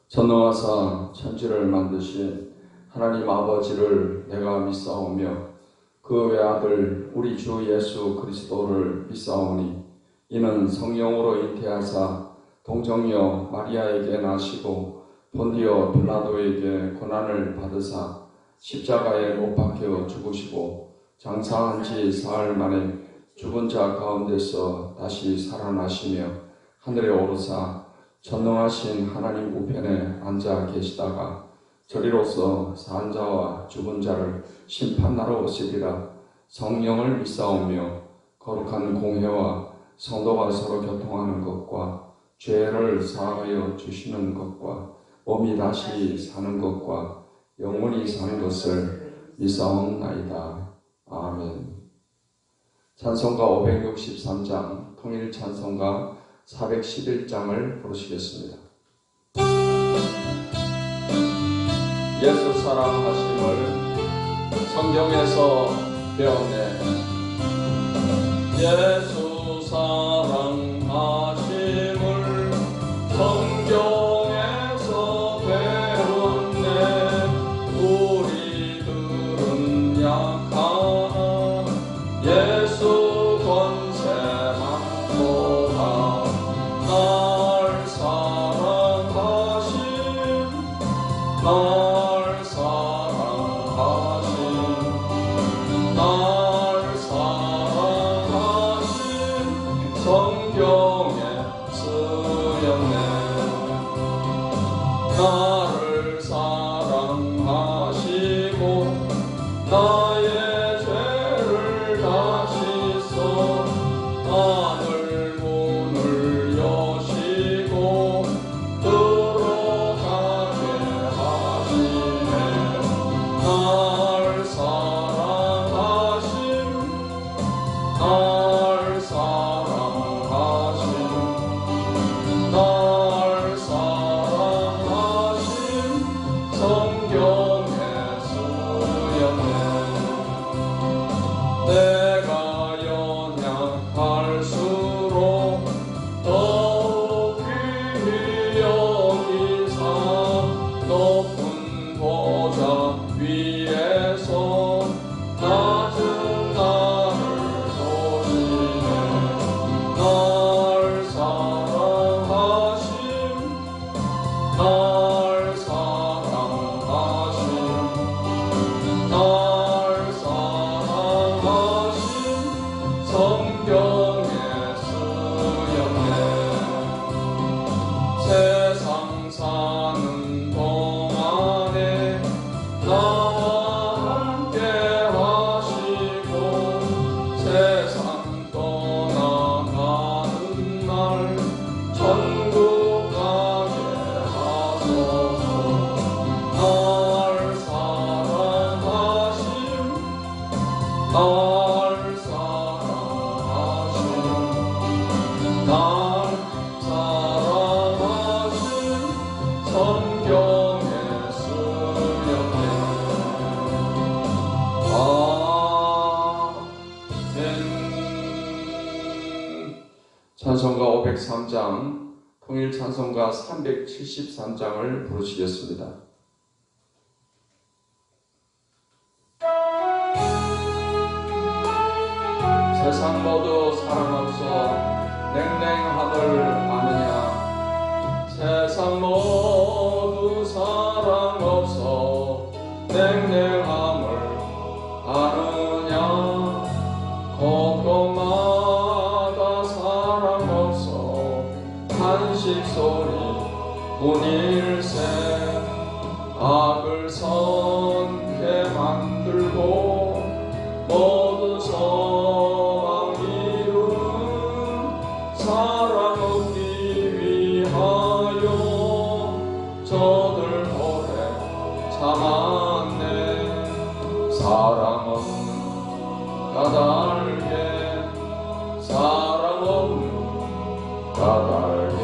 전능하사 천지를 만드신 하나님 아버지를 내가 믿사오며 그 외아들 우리 주 예수 그리스도를 믿사오니 이는 성령으로 잉태하사 동정녀 마리아에게 나시고 본디오 빌라도에게 고난을 받으사 십자가에 못 박혀 죽으시고 장사한 지 사흘 만에 죽은 자 가운데서 다시 살아나시며 하늘에 오르사 전능하신 하나님 우편에 앉아 계시다가 저리로서 산 자와 죽은 자를 심판하러 오시리라. 성령을 믿사오며 거룩한 공회와 성도가 서로 교통하는 것과 죄를 사하여 주시는 것과 몸이 다시 사는 것과 영원히 사는 것을 믿사옵나이다. 아멘. 찬송가 563장 통일 찬송가 411장을 부르시겠습니다. 예수 사랑하심을 성경에서 배웠네. 예수 사랑하심을 성경에서 배웠네. 우리들은 약하나 예수 권세만 보라. 날 사랑하심 날 사랑하심 날 사랑하심 성경에 쓰였네. 나를 사랑하시고 나의 죄를 다시 써 하늘 문을 여시고 들어가게 하시네. 날 사랑하심 날 사랑하심 날 사랑하심 성경에 쓰였네. 내가 연약할수록 더욱 귀히 여기사 높은 보좌 위에서 낮은 나를 보시네. 날 사랑하심 날 사랑하심 날 사랑하심 성경에 쓰였네. 세상 사는 동안에 나와 함께 하시고 세상 떠나가는 날 천국 가게 하소서. 날 사랑하심 날 사랑하심 날 사랑하심 성경에 쓰였네. 아멘. 찬송가 503장 통일 찬송가 373장을 부르시겠습니다. 세상 모두 사랑 없어 냉랭함을 아느냐. 세상 모두 사랑 없어 냉랭함을 아느냐. 곳곳마다 사랑 없어 한식 소리 문일세. 악을 선케 만들고 모든 소망 이루는 사랑 얻기 위하여 저들 오래 참았네. 사랑 없는 까닭에 사랑 없는 까닭에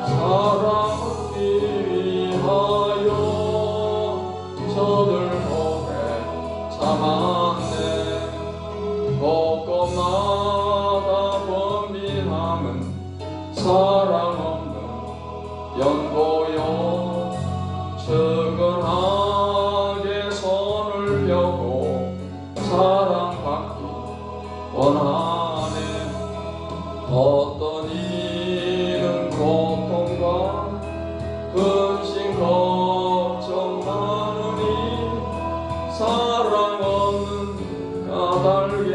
사랑 얻기 위하여 저들 오래 참았네. 곳곳마다 범민함은 사랑 없는 연고요 측은하게 손을 펴고 사랑받기 원하네. 어떤 이는 고통과 근심 걱정 많으니 사랑 없는 까닭에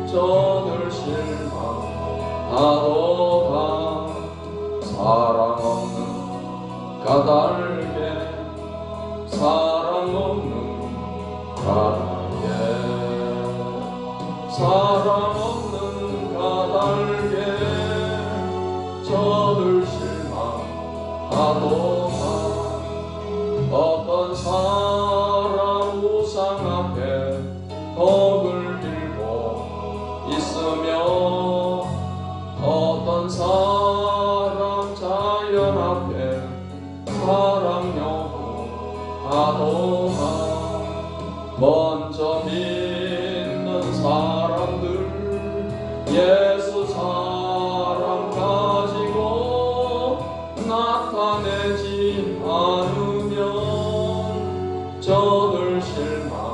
저들 실망하도다. 사랑 없는 까닭에 사랑 없는 까닭에 사랑 없는 까닭에 저들 실망하도다. 어떤 사람 우상 앞에 덕을 빌고 있으며 어떤 사람 자연 앞에 사랑 요구하도다. 먼저 믿는 사람들 예수 사랑 가지고 나타내지 않으면 저들 실망하겠네.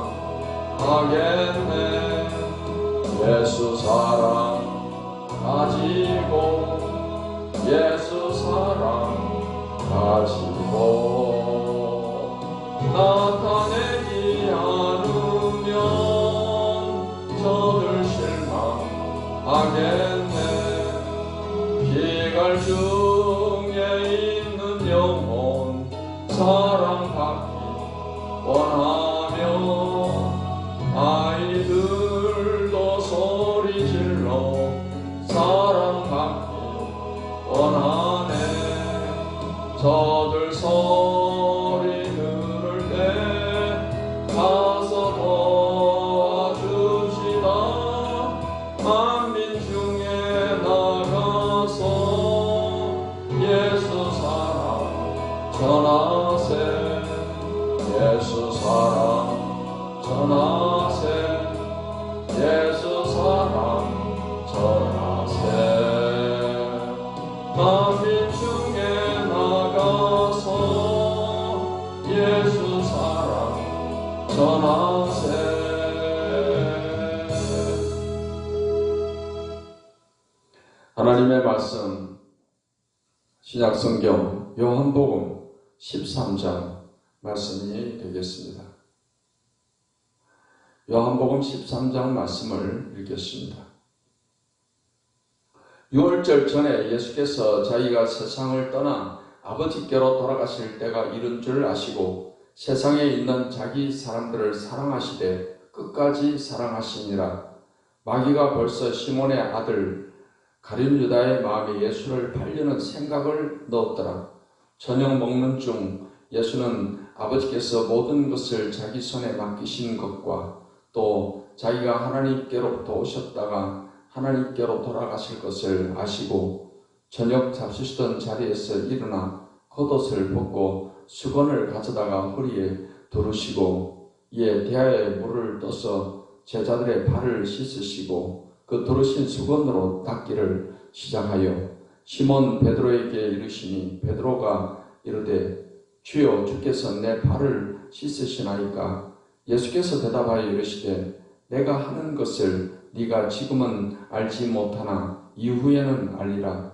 예수 사랑 가지고 예수 사랑 가지고 나타내지 않으면 저들 실망하겠네. 기갈 중에 있는 영혼 사랑받기 원하며 아이들도 소리 질러 사랑받기 원하네. 저들 소리 들을 때 가서 도와주시다. 만민 중에 나가서 예수 사랑 전하세. 예수 사랑 전하세. 예수 사랑 전하세. 만민 중에 나가서 예수 사랑 전하세. 하나님의 말씀 신약성경 요한복음 13장 말씀이 되겠습니다. 요한복음 13장 말씀을 읽겠습니다. 유월절 전에 예수께서 자기가 세상을 떠나 아버지께로 돌아가실 때가 이른 줄 아시고 세상에 있는 자기 사람들을 사랑하시되 끝까지 사랑하시니라. 마귀가 벌써 시몬의 아들 가룟 유다의 마음에 예수를 팔려는 생각을 넣었더라. 저녁 먹는 중 예수는 아버지께서 모든 것을 자기 손에 맡기신 것과 또 자기가 하나님께로부터 오셨다가 하나님께로 돌아가실 것을 아시고 저녁 잡수시던 자리에서 일어나 겉옷을 벗고 수건을 가져다가 허리에 두르시고 이에 대야에 물을 떠서 제자들의 발을 씻으시고 그 두르신 수건으로 닦기를 시작하여 시몬 베드로에게 이르시니 베드로가 이르되 주여 주께서 내 발을 씻으시나이까. 예수께서 대답하여 이르시되 내가 하는 것을 네가 지금은 알지 못하나 이후에는 알리라.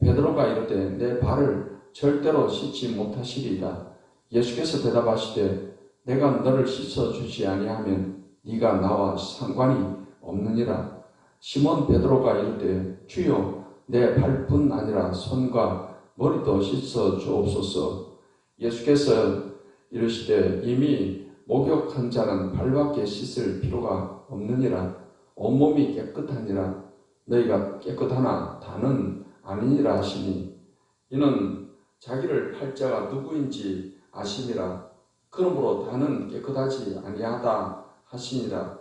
베드로가 이르되 내 발을 절대로 씻지 못하시리이다. 예수께서 대답하시되 내가 너를 씻어주지 아니하면 네가 나와 상관이 없느니라. 시몬 베드로가 이르되 주여 내 발뿐 아니라 손과 머리도 씻어 주옵소서. 예수께서 이르시되 이미 목욕한 자는 발밖에 씻을 필요가 없느니라. 온몸이 깨끗하니라. 너희가 깨끗하나 다는 아니니라 하시니 이는 자기를 팔 자가 누구인지 아시니라. 그러므로 다는 깨끗하지 아니하다 하시니라.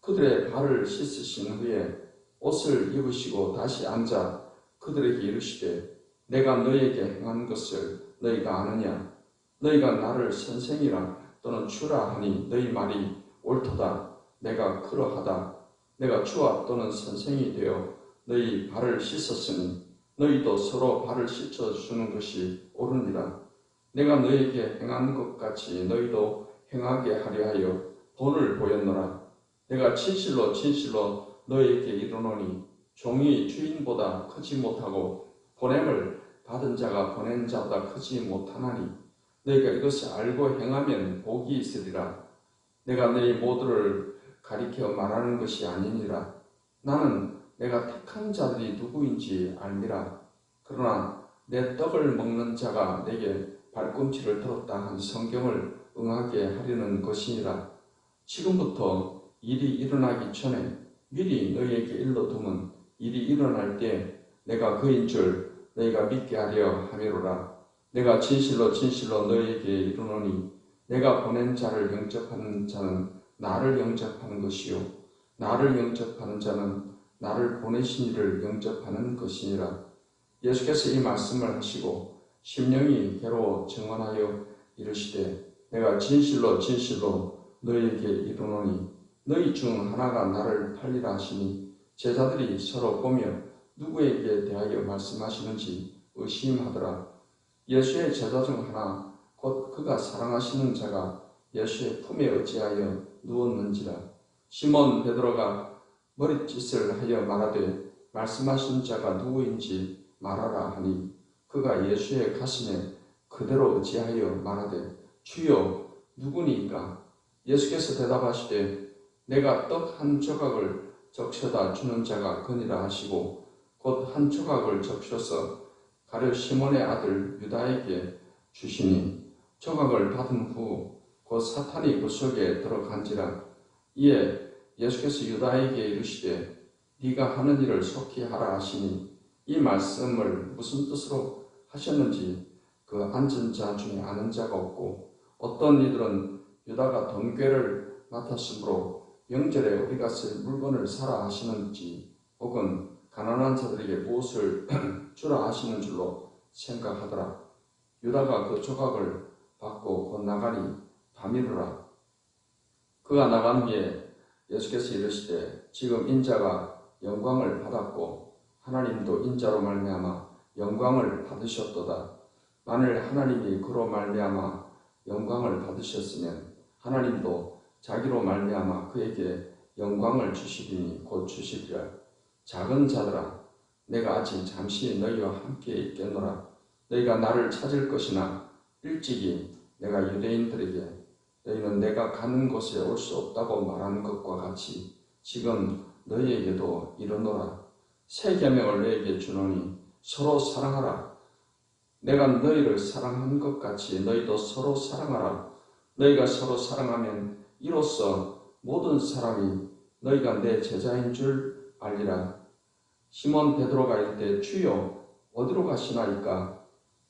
그들의 발을 씻으신 후에 옷을 입으시고 다시 앉아 그들에게 이르시되 내가 너희에게 행한 것을 너희가 아느냐. 너희가 나를 선생이라 또는 주라 하니 너희 말이 옳도다. 내가 그러하다. 내가 주와 또는 선생이 되어 너희 발을 씻었으니 너희도 서로 발을 씻어주는 것이 옳으니라. 내가 너희에게 행한 것 같이 너희도 행하게 하려 하여 본을 보였노라. 내가 진실로 진실로 너희에게 이르노니 종이 주인보다 크지 못하고 보냄을 받은 자가 보낸 자보다 크지 못하나니 너희가 이것을 알고 행하면 복이 있으리라. 내가 너희 모두를 가리켜 말하는 것이 아니니라. 나는 내가 택한 자들이 누구인지 알미라. 그러나 내 떡을 먹는 자가 내게 발꿈치를 들었다 한 성경을 응하게 하려는 것이니라. 지금부터 일이 일어나기 전에 미리 너희에게 일러두면 일이 일어날 때 내가 그인 줄 너희가 믿게 하려 함이로라. 내가 진실로 진실로 너희에게 이르노니 내가 보낸 자를 영접하는 자는 나를 영접하는 것이요 나를 영접하는 자는 나를 보내신 이를 영접하는 것이니라. 예수께서 이 말씀을 하시고 심령이 괴로워 증언하여 이르시되 내가 진실로 진실로 너희에게 이르노니 너희 중 하나가 나를 팔리라 하시니 제자들이 서로 보며 누구에게 대하여 말씀하시는지 의심하더라. 예수의 제자 중 하나 곧 그가 사랑하시는 자가 예수의 품에 어찌하여 누웠는지라. 시몬 베드로가 머릿짓을 하여 말하되 말씀하신 자가 누구인지 말하라 하니 그가 예수의 가슴에 그대로 의지하여 말하되 주여 누구니까? 예수께서 대답하시되 내가 떡 한 조각을 적셔다 주는 자가 그니라 하시고 곧 한 조각을 적셔서 가룟 시몬의 아들 유다에게 주시니 조각을 받은 후 곧 사탄이 그 속에 들어간지라. 이에 예수께서 유다에게 이르시되 네가 하는 일을 속히 하라 하시니 이 말씀을 무슨 뜻으로 하셨는지 그 앉은 자 중에 아는 자가 없고 어떤 이들은 유다가 돈괴를 맡았으므로 명절에 우리가 쓸 물건을 사라 하시는지 혹은 가난한 자들에게 무엇을 주라 하시는 줄로 생각하더라. 유다가 그 조각을 받고 곧 나가니 밤이르라. 그가 나간 후에 예수께서 이르시되 지금 인자가 영광을 받았고 하나님도 인자로 말미암아 영광을 받으셨도다. 만일 하나님이 그로 말미암아 영광을 받으셨으면 하나님도 자기로 말미암아 그에게 영광을 주시리니 곧 주시리라. 작은 자들아 내가 아직 잠시 너희와 함께 있겠노라. 너희가 나를 찾을 것이나 일찍이 내가 유대인들에게 너희는 내가 가는 곳에 올 수 없다고 말하는 것과 같이 지금 너희에게도 이르노라. 새 계명을 너희에게 주노니 서로 사랑하라. 내가 너희를 사랑한 것 같이 너희도 서로 사랑하라. 너희가 서로 사랑하면 이로써 모든 사람이 너희가 내 제자인 줄 알리라. 시몬 베드로가 이르되 주여 어디로 가시나이까?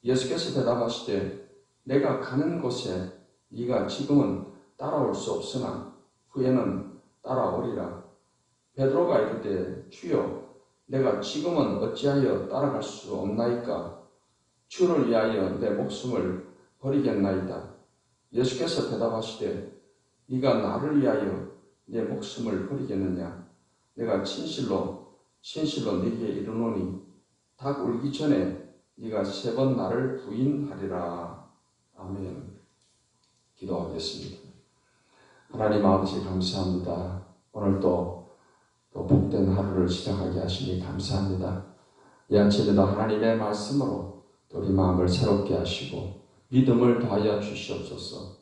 예수께서 대답하시되 내가 가는 곳에 네가 지금은 따라올 수 없으나 후에는 따라오리라. 베드로가 이르되 주여 내가 지금은 어찌하여 따라갈 수 없나이까? 주를 위하여 내 목숨을 버리겠나이다. 예수께서 대답하시되 네가 나를 위하여 내 목숨을 버리겠느냐? 내가 진실로 네게 이르노니 닭 울기 전에 네가 3번 나를 부인하리라. 아멘. 기도하겠습니다. 하나님 아버지 감사합니다. 오늘도 또 복된 하루를 시작하게 하시니 감사합니다. 이 아침에도 하나님의 말씀으로 또 우리 마음을 새롭게 하시고 믿음을 더하여 주시옵소서.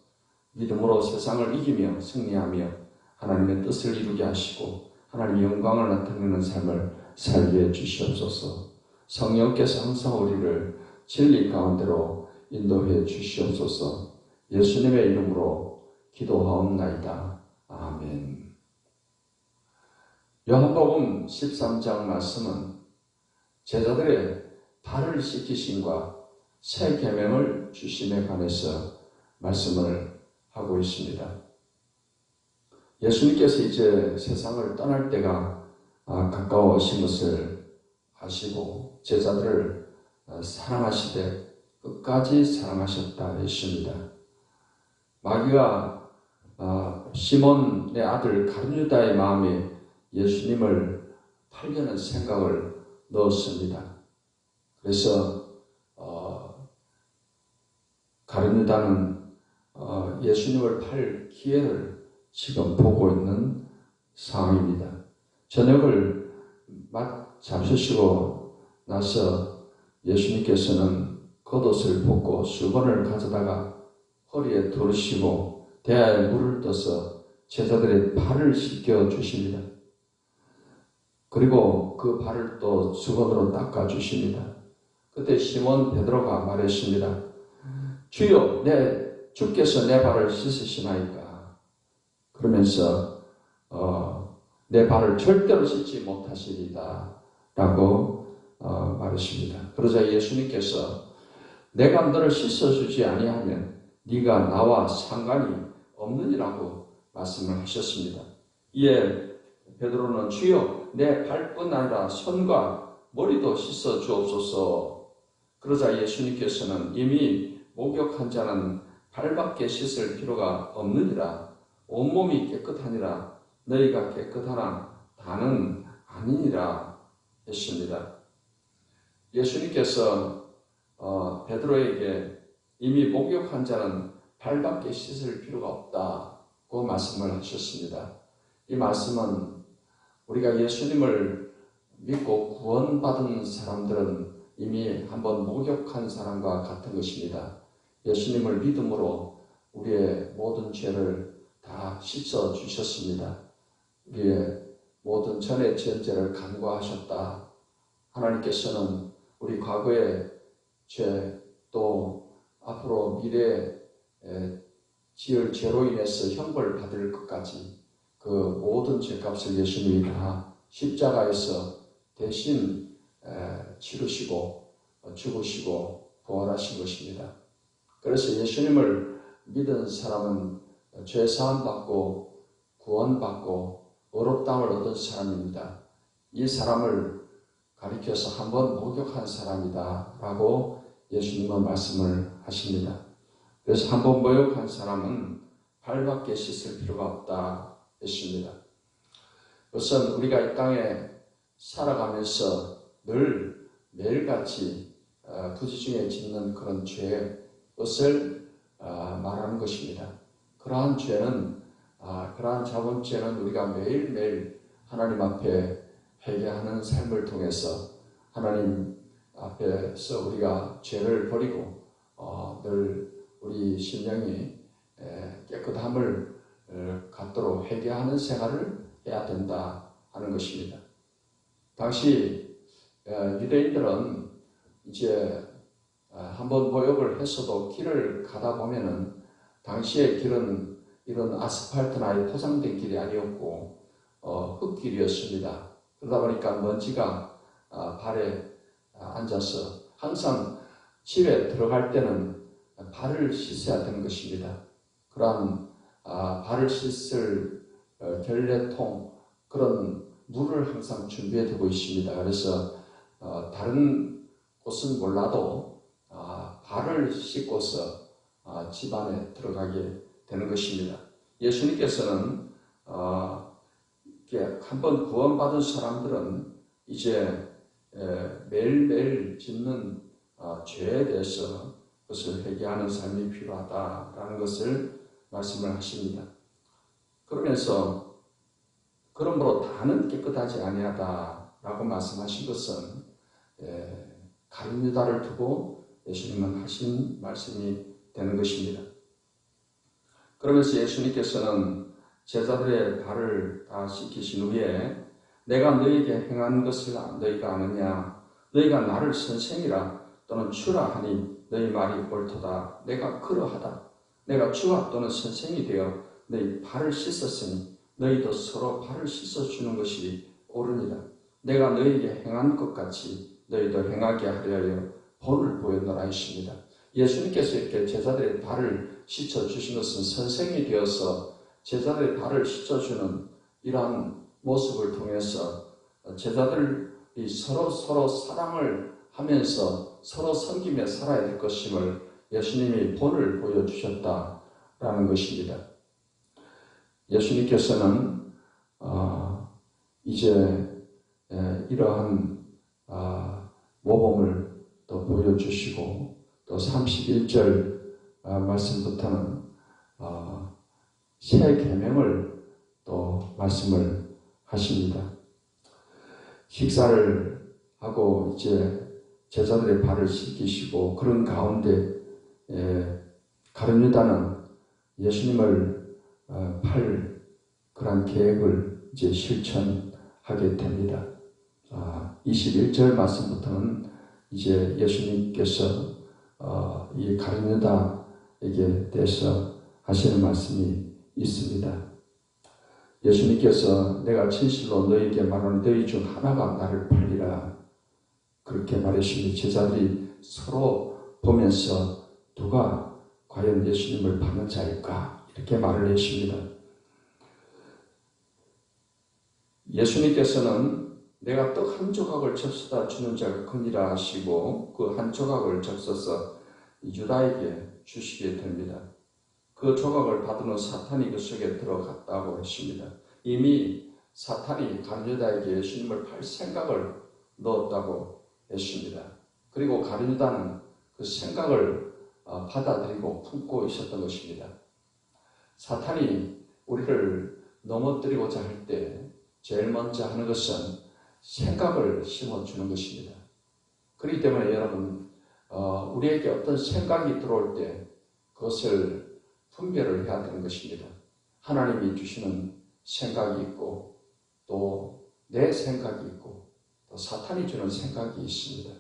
믿음으로 세상을 이기며 승리하며 하나님의 뜻을 이루게 하시고 하나님의 영광을 나타내는 삶을 살게 주시옵소서. 성령께서 항상 우리를 진리 가운데로 인도해 주시옵소서. 예수님의 이름으로 기도하옵나이다. 아멘. 요한복음 13장 말씀은 제자들의 발을 씻기심과 새 계명을 주심에 관해서 말씀을 하고 있습니다. 예수님께서 이제 세상을 떠날 때가 가까워오신 것을 아시고 제자들을 사랑하시되 끝까지 사랑하셨다 했습니다. 마귀가 시몬의 아들 가룟유다의 마음에 예수님을 팔려는 생각을 넣었습니다. 그래서 가룟유다는 예수님을 팔 기회를 지금 보고 있는 상황입니다. 저녁을 막 잡수시고 나서 예수님께서는 겉옷을 벗고 수건을 가져다가 허리에 두르시고 대야에 물을 떠서 제자들의 발을 씻겨 주십니다. 그리고 그 발을 또 수건으로 닦아 주십니다. 그때 시몬 베드로가 말했습니다. 주여, 주께서 내 발을 씻으시나이까? 그러면서 내 발을 절대로 씻지 못하시리다 라고 말했습니다. 그러자 예수님께서 내가 너를 씻어주지 아니하면 네가 나와 상관이 없느니라고 말씀을 하셨습니다. 이에 베드로는 주여 내 발뿐 아니라 손과 머리도 씻어 주옵소서. 그러자 예수님께서는 이미 목욕한 자는 발밖에 씻을 필요가 없느니라. 온몸이 깨끗하니라. 너희가 깨끗하나 다는 아니니라 했습니다. 예수님께서 베드로에게 이미 목욕한 자는 발밖에 씻을 필요가 없다고 말씀을 하셨습니다. 이 말씀은 우리가 예수님을 믿고 구원받은 사람들은 이미 한번 목욕한 사람과 같은 것입니다. 예수님을 믿음으로 우리의 모든 죄를 다 씻어 주셨습니다. 우리의 모든 전의 죄를 간과하셨다. 하나님께서는 우리 과거의 죄 또 앞으로 미래에 지을 죄로 인해서 형벌 받을 것까지 그 모든 죄값을 예수님이 다 십자가에서 대신 치르시고 죽으시고 부활하신 것입니다. 그래서 예수님을 믿은 사람은 죄 사함 받고 구원받고 의롭다함을 얻은 사람입니다. 이 사람을 가리켜서 한번 목욕한 사람이다 라고 예수님은 말씀을 하십니다. 그래서 한번 목욕한 사람은 발밖에 씻을 필요가 없다 했습니다. 우선 우리가 이 땅에 살아가면서 늘 매일같이 부지중에 짓는 그런 죄것을 말하는 것입니다. 그러한 죄는 그러한 자본죄는 우리가 매일매일 하나님 앞에 회개하는 삶을 통해서 하나님 앞에서 우리가 죄를 버리고 늘 우리 심령이 깨끗함을 갖도록 회개하는 생활을 해야 된다 하는 것입니다. 당시 유대인들은 이제 한번 모욕을 했어도 길을 가다 보면은 당시의 길은 이런 아스팔트나 포장된 길이 아니었고 흙길이었습니다. 그러다 보니까 먼지가 발에 앉아서 항상 집에 들어갈 때는 발을 씻어야 되는 것입니다. 그러한 발을 씻을 결례통 그런 물을 항상 준비해 두고 있습니다. 그래서 다른 곳은 몰라도 발을 씻고서 집 안에 들어가게 되는 것입니다. 예수님께서는 한번 구원받은 사람들은 이제 매일매일 짓는 죄에 대해서 그것을 회개하는 삶이 필요하다라는 것을 말씀을 하십니다. 그러면서 그러므로 다는 깨끗하지 아니하다라고 말씀하신 것은 가룟유다를 두고 예수님은 하신 말씀이 되는 것입니다. 그러면서 예수님께서는 제자들의 발을 다 씻기신 후에 내가 너희에게 행한 것을 너희가 아느냐? 너희가 나를 선생이라 또는 주라 하니 너희 말이 옳도다. 내가 그러하다. 내가 주와 또는 선생이 되어 너희 발을 씻었으니 너희도 서로 발을 씻어주는 것이 옳으니라. 내가 너희에게 행한 것 같이 너희도 행하게 하려 본을 보였노라 했습니다. 예수님께서 이렇게 제자들의 발을 씻어주신 것은 선생이 되어서 제자들의 발을 씻어주는 이러한 모습을 통해서 제자들이 서로 사랑을 하면서 서로 섬기며 살아야 될 것임을 예수님이 본을 보여주셨다라는 것입니다. 예수님께서는 이제 이러한 모범을 또 보여주시고 또 31절 말씀부터는 새 계명을 또 말씀을 하십니다. 식사를 하고 이제 제자들의 발을 씻기시고 그런 가운데 가룟 유다는 예수님을 팔 그런 계획을 이제 실천하게 됩니다. 21절 말씀부터는 이제 예수님께서 이 가룟 유다에게 대해서 하시는 말씀이 있습니다. 예수님께서 내가 진실로 너희에게 말하는 너희 중 하나가 나를 팔리라 그렇게 말하시니 제자들이 서로 보면서 누가 과연 예수님을 파는 자일까 이렇게 말을 했습니다. 예수님께서는 내가 떡 한 조각을 접수다 주는 자가 크니라 하시고 그 한 조각을 접서서 유다에게 주시게 됩니다. 그 조각을 받은 후 사탄이 그 속에 들어갔다고 했습니다. 이미 사탄이 가룟 유다에게 예수님을 팔 생각을 넣었다고 했습니다. 그리고 가룟 유다는 그 생각을 받아들이고 품고 있었던 것입니다. 사탄이 우리를 넘어뜨리고자 할 때 제일 먼저 하는 것은 생각을 심어주는 것입니다. 그렇기 때문에 여러분 우리에게 어떤 생각이 들어올 때 그것을 분별을 해야 되는 것입니다. 하나님이 주시는 생각이 있고 또 내 생각이 있고 또 사탄이 주는 생각이 있습니다.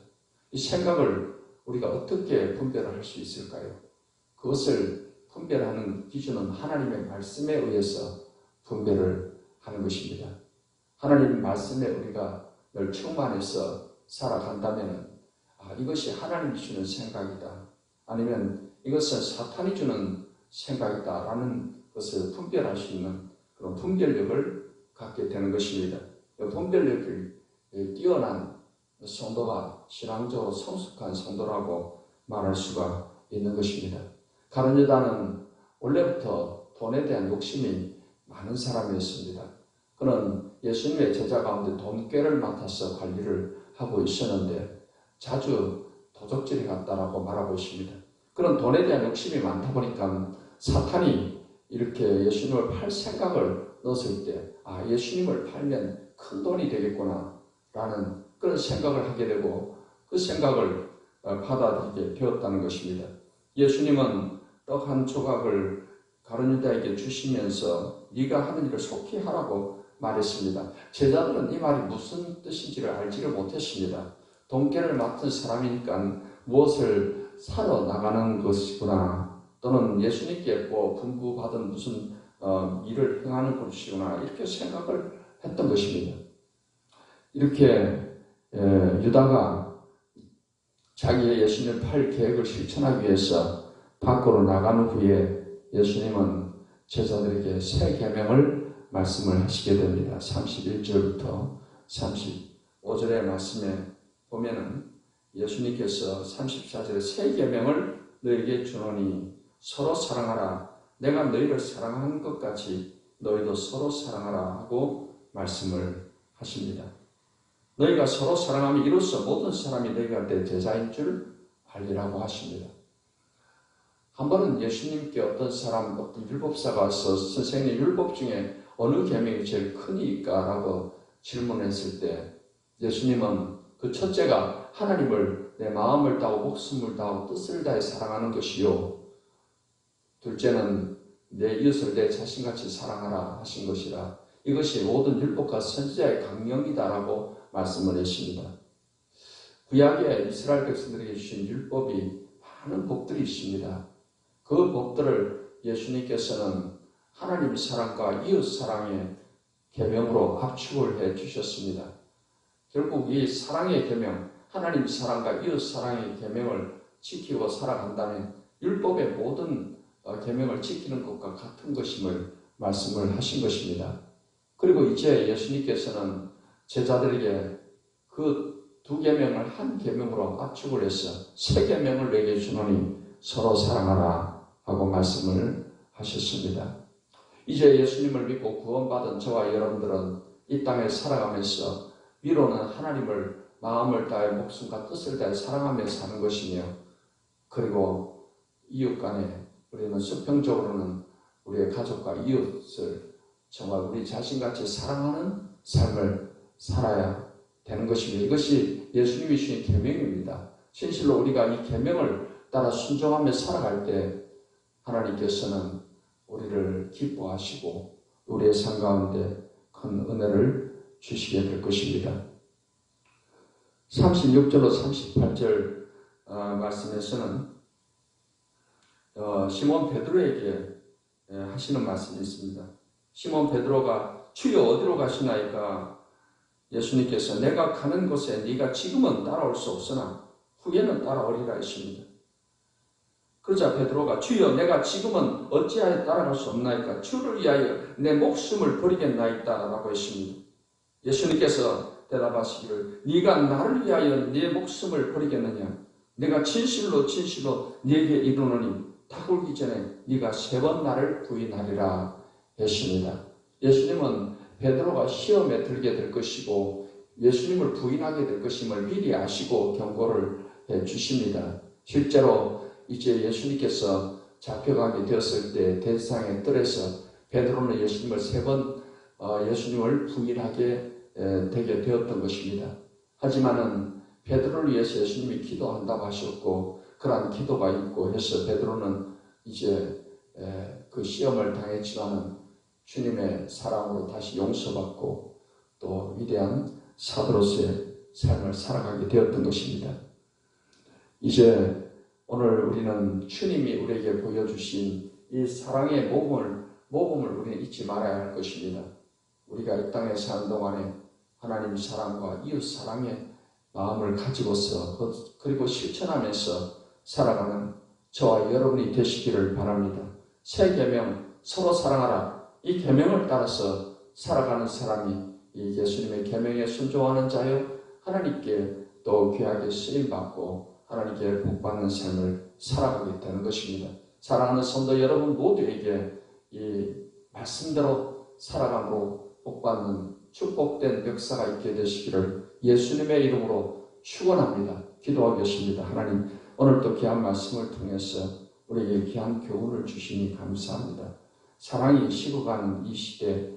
이 생각을 우리가 어떻게 분별을 할 수 있을까요? 그것을 분별하는 기준은 하나님의 말씀에 의해서 분별을 하는 것입니다. 하나님 말씀에 우리가 늘 충만해서 살아간다면 이것이 하나님이 주는 생각이다. 아니면 이것은 사탄이 주는 생각이다 라는 것을 분별할 수 있는 그런 분별력을 갖게 되는 것입니다. 분별력이 뛰어난 성도가 신앙적으로 성숙한 성도라고 말할 수가 있는 것입니다. 가룟 유다는 원래부터 돈에 대한 욕심이 많은 사람이었습니다. 그는 예수님의 제자 가운데 돈꾀를 맡아서 관리를 하고 있었는데 자주 도적질이 갔다라고 말하고 있습니다. 그런 돈에 대한 욕심이 많다 보니까 사탄이 이렇게 예수님을 팔 생각을 넣었을 때 예수님을 팔면 큰 돈이 되겠구나 라는 그런 생각을 하게 되고 그 생각을 받아들이게 되었다는 것입니다. 예수님은 떡 한 조각을 가룟 유다에게 주시면서 네가 하는 일을 속히 하라고 말했습니다. 제자들은 이 말이 무슨 뜻인지를 알지를 못했습니다. 돈꾀를 맡은 사람이니까 무엇을 사러 나가는 것이구나 또는 예수님께 분부받은 무슨 일을 행하는 것이구나 이렇게 생각을 했던 것입니다. 이렇게 유다가 자기의 예수님을 팔 계획을 실천하기 위해서 밖으로 나간 후에 예수님은 제자들에게 새 계명을 말씀을 하시게 됩니다. 31절부터 35절의 말씀에 보면은 예수님께서 34절에 새 계명을 너에게 주노니 서로 사랑하라. 내가 너희를 사랑한 것 같이 너희도 서로 사랑하라 하고 말씀을 하십니다. 너희가 서로 사랑하면 이로써 모든 사람이 너희가 내 제자인 줄 알리라고 하십니다. 한 번은 예수님께 어떤 율법사가 와서 선생님 율법 중에 어느 계명이 제일 크니까? 라고 질문했을 때 예수님은 그 첫째가 하나님을 내 마음을 다하고 목숨을 다하고 뜻을 다해 사랑하는 것이요. 둘째는 내 이웃을 내 자신같이 사랑하라 하신 것이라. 이것이 모든 율법과 선지자의 강령이다라고 말씀을 했습니다. 구약에 이스라엘 백성들에게 주신 율법이 많은 법들이 있습니다. 그 법들을 예수님께서는 하나님 사랑과 이웃 사랑의 계명으로 압축을 해 주셨습니다. 결국 이 사랑의 계명, 하나님 사랑과 이웃 사랑의 계명을 지키고 살아간다면 율법의 모든 계명을 지키는 것과 같은 것임을 말씀을 하신 것입니다. 그리고 이제 예수님께서는 제자들에게 그 두 계명을 한 계명으로 압축을 해서 세 계명을 내게 주노니 서로 사랑하라 하고 말씀을 하셨습니다. 이제 예수님을 믿고 구원받은 저와 여러분들은 이 땅에 살아가면서 위로는 하나님을 마음을 다해 목숨과 뜻을 다해 사랑하며 사는 것이며, 그리고 이웃 간에 우리는 수평적으로는 우리의 가족과 이웃을 정말 우리 자신같이 사랑하는 삶을 살아야 되는 것입니다. 이것이 예수님이 주신 계명입니다. 진실로 우리가 이 계명을 따라 순종하며 살아갈 때 하나님께서는 우리를 기뻐하시고 우리의 삶 가운데 큰 은혜를 주시게 될 것입니다. 36절로 38절 말씀에서는 시몬 베드로에게 하시는 말씀이 있습니다. 시몬 베드로가 주여 어디로 가시나이까? 예수님께서 내가 가는 곳에 네가 지금은 따라올 수 없으나 후에는 따라오리라 했습니다. 그러자 베드로가 주여 내가 지금은 어찌하여 따라갈 수 없나이까? 주를 위하여 내 목숨을 버리겠나이다 라고 했습니다. 예수님께서 대답하시기를 네가 나를 위하여 네 목숨을 버리겠느냐? 내가 진실로 네게 이르노니 다 굴기 전에 네가 3번 나를 부인하리라 했습니다. 예수님은 베드로가 시험에 들게 될 것이고 예수님을 부인하게 될 것임을 미리 아시고 경고를 해 주십니다. 실제로 이제 예수님께서 잡혀가게 되었을 때 대지상의 뜰에서 베드로는 예수님을 3번 예수님을 부인하게 되게 되었던 것입니다. 하지만은 베드로를 위해서 예수님이 기도한다고 하셨고 그러한 기도가 있고 해서 베드로는 이제 그 시험을 당했지만은 주님의 사랑으로 다시 용서받고 또 위대한 사도로서의 삶을 살아가게 되었던 것입니다. 이제 오늘 우리는 주님이 우리에게 보여주신 이 사랑의 모범을 우리는 잊지 말아야 할 것입니다. 우리가 이 땅에 사는 동안에 하나님 사랑과 이웃 사랑의 마음을 가지고서 그리고 실천하면서 살아가는 저와 여러분이 되시기를 바랍니다. 새 계명 서로 사랑하라. 이 계명을 따라서 살아가는 사람이 이 예수님의 계명에 순종하는 자여 하나님께 또 귀하게 쓰임받고 하나님께 복받는 삶을 살아가게 되는 것입니다. 사랑하는 성도 여러분 모두에게 이 말씀대로 살아감으로 복받는 축복된 역사가 있게 되시기를 예수님의 이름으로 축원합니다. 기도하겠습니다. 하나님 오늘도 귀한 말씀을 통해서 우리에게 귀한 교훈을 주시니 감사합니다. 사랑이 식어가는 이 시대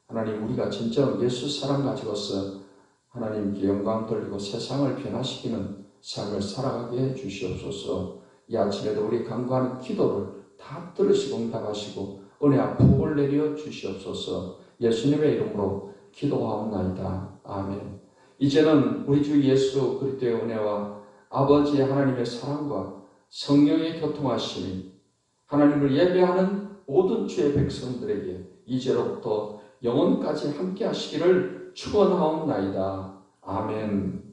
하나님 우리가 진정 예수 사랑 가지고서 하나님께 영광 돌리고 세상을 변화시키는 삶을 살아가게 해 주시옵소서. 이 아침에도 우리 간구하는 기도를 다 들으시고 응답하시고 은혜와 복을 내려 주시옵소서. 예수님의 이름으로 기도하옵나이다. 아멘. 이제는 우리 주 예수 그리스도의 은혜와 아버지 하나님의 사랑과 성령의 교통하심이 하나님을 예배하는 모든 주의 백성들에게 이제로부터 영원까지 함께 하시기를 축원하옵나이다. 아멘.